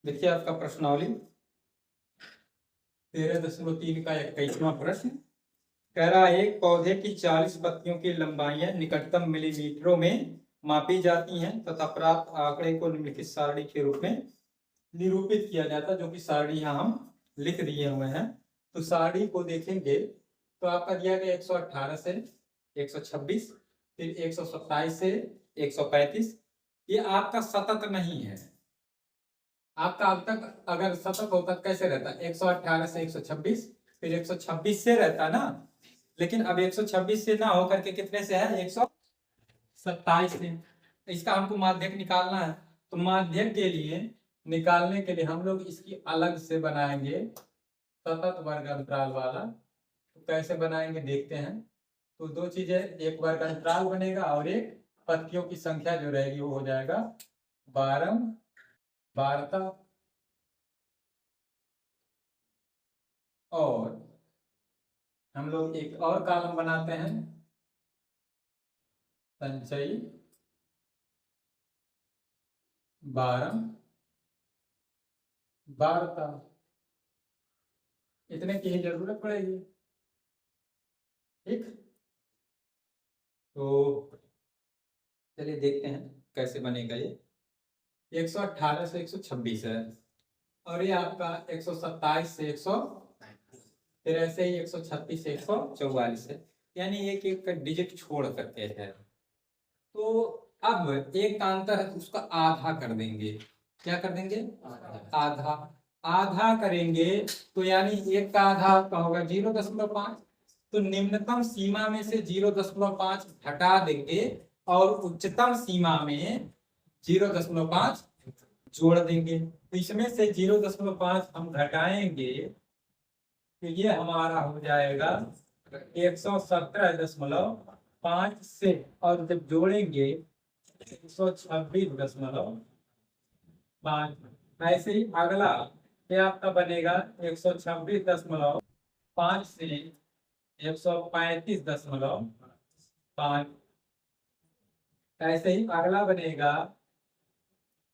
देखिए आपका प्रश्नावली 13.3 का 21वां प्रश्न कह रहा है एक पौधे की 40 पत्तियों की लंबाइयां निकटतम मिलीमीटरों में मापी जाती हैं तथा प्राप्त आंकड़े को निम्नलिखित सारणी के रूप में निरूपित किया जाता है, जो कि सारणी यहाँ हम लिख दिए हुए हैं। तो सारणी को देखेंगे तो आपका दिया गया 118 से 126, फिर 127 से 135। ये आपका सतत नहीं है। आपका अब तक अगर सतत होता कैसे रहता, 118 से 126, फिर 126 से रहता ना, लेकिन अब 126 से ना होकर के कितने से है, 127 से। इसका हमको माध्यक निकालना है, तो माध्यक के लिए निकालने के लिए हम लोग इसकी अलग से बनाएंगे सतत वर्ग अंतराल वाला। तो कैसे बनाएंगे देखते हैं। तो दो चीजें, एक वर्ग अंतराल बनेगा और एक पत्तियों की संख्या जो रहेगी वो हो जाएगा बारंबारता। और हम लोग एक और कॉलम बनाते हैं, संचयी बारंबारता। इतने की ही जरूरत पड़ेगी। ठीक, तो चलिए देखते हैं कैसे बनेगा ये। 118 से 126 है और ये आपका 127 से 100, फिर ऐसे ही 136 से 144 है, यानी एक एक का डिजिट छोड़ करके है। तो अब एक का अंतर है तो उसका आधा कर देंगे। क्या कर देंगे, आधा। आधा करेंगे तो यानी एक का आधा आपका होगा 0.5। तो निम्नतम सीमा में से 0.5 हटा देंगे और उच्चतम सीमा में 0.5 जोड़ देंगे। तो इसमें से 0.5 हम घटाएंगे तो ये हमारा हो जाएगा 117.5 से, और जब जोड़ेंगे 126.5। ऐसे ही अगला ये आपका बनेगा 126.5 से 135.5। ऐसे ही अगला बनेगा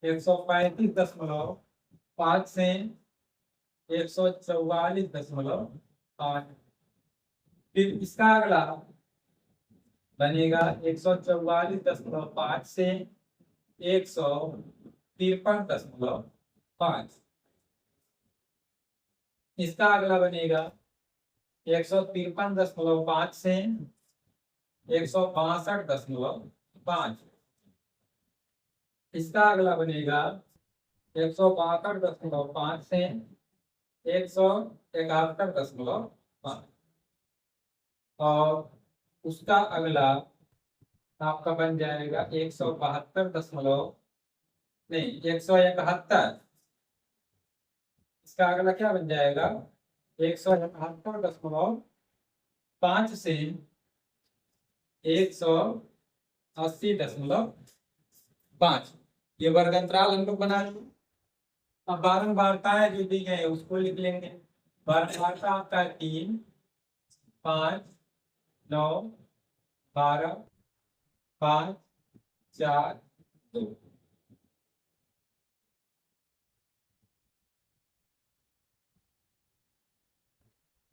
135.5 से 144.5। फिर इसका अगला बनेगा 144.5 से 153.5। इसका अगला बनेगा 153.5 से 162.5। इसका अगला बनेगा 162.5 से 171.5। और उसका अगला आपका बन जाएगा 171। इसका अगला क्या बन जाएगा 171.5 से 180.5। ये वर्ग अंतराल हम लोग बना लिए। अब बारंबारताएं जो दी गई उसको लिख लेंगे। बारंबारता आपका 3, 5, 9, 12, 5, 4, 2।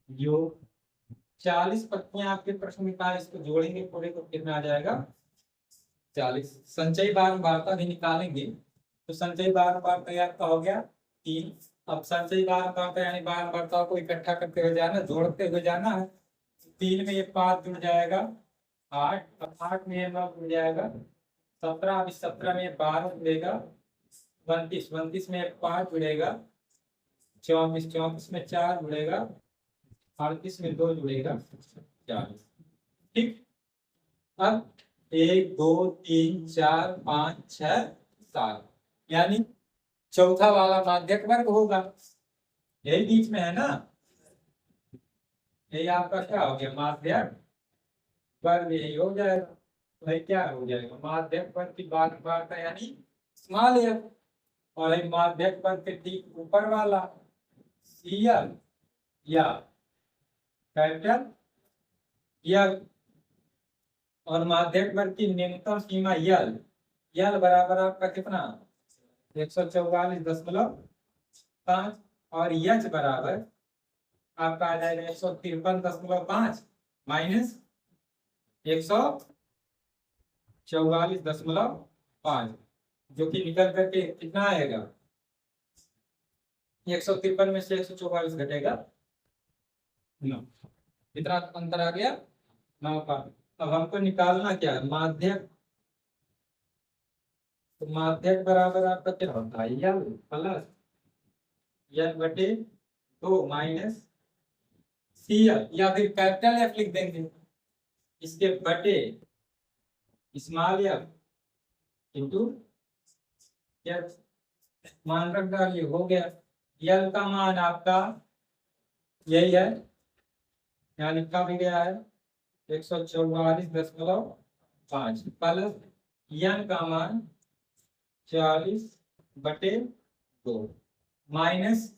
जो 40 पत्तियां आपके प्रश्न में कहा, इसको जोड़ेंगे पूरे तो कितना आ जाएगा 40। संचयी बारंबारता भी निकालेंगे तो संचयी बारंबारता यार का हो गया 3। अब संचयी बारंबारता यानी बारंबारता को इकट्ठा करते हुए जाना, जोड़ते हुए जाना है। 3 में ये 5 जुड़ जाएगा 8, अब 8 में 9 जुड़ जाएगा 17, अब 17 में 12 जुड़ेगा 32, 32 में 5 जुड़ेगा 24, 24 में 4 जुड़ेगा 38 में 2 जुड़ेगा 40। ठीक, अब 1, 2, 3, 4, 5, 6, 7, यानी चौथा वाला माध्यक वर्ग होगा, यही बीच में है ना। यही आपका क्या हो गया माध्यक वर्ग, यही हो जाएगा। तो ये क्या हो जाएगा माध्यक वर्ग की बारंबारता यानी स्मॉल एफ, और माध्यक वर्ग के ठीक ऊपर वाला सीएल या कैपिटल यल, और माध्यक वर्ग की न्यूनतम सीमा यल। यल बराबर आपका कितना 144.5 5 और यच बराबर आपका आ जाएगा 153.5 माइनस 144.5, जो कि निकल करके कितना आएगा? 153 में से 144 घटेगा 9। कितना अंतर आ गया? 9 का। अब हमको निकालना क्या है? माध्यक। तो माध्यक बराबर आपका क्या होता है? यल प्लस यल बटे 2 माइनस सी एल, या फिर कैपिटल एफ लिख देंगे, इसके बटे स्मॉल एफ इंटू एच। मान रख डालिए, हो गया। यल का मान आपका यही है, यहाँ लिखा भी गया है 144.5 प्लस यन का मान 40/2 माइनस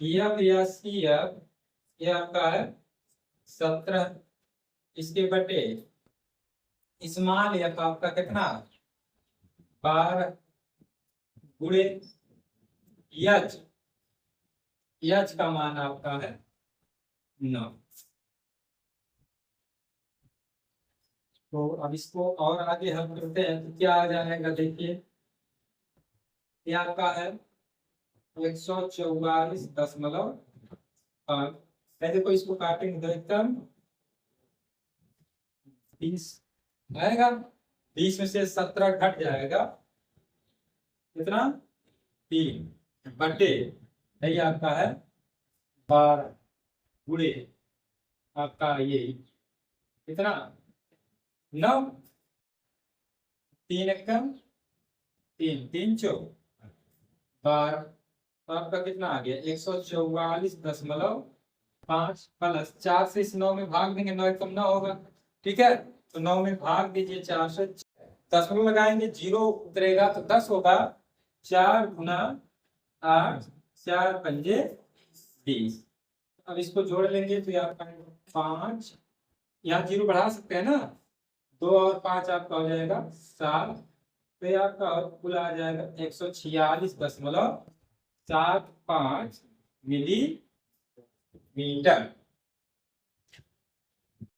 एफ या सी एफ, ये आपका है 17, इसके बटे स्मॉल एफ आपका कितना? 12 गुणे यच, यच का मान आपका है 9। तो अब इसको और आगे हम करते हैं तो क्या आ जाएगा? देखिए, ये आपका है 144.5। पहले को इसको काटेंगे तो एकदम 20 आएगा, 20 में से 17 घट जाएगा, कितना? 3 बटे यही आपका है 12 गुणे आपका ये कितना? 9। 3 एकम 3, 3 चौक 12, तो आपका कितना आ गया? 144.5 प्लस 4 से इस 9 में भाग देंगे, 9 एकम 9 होगा, ठीक है। तो 9 में भाग दीजिए 4 से, दशमलव लगाएंगे, 0 उतरेगा तो 10 होगा। 4 गुना 8, 4 पंजे 20। अब इसको जोड़ लेंगे तो आपका 5, यहाँ 0 बढ़ा सकते हैं ना, 2 और 5 आपका हो जाएगा 7, तो ये आपका कुल आ जाएगा 146.75 मिलीमीटर।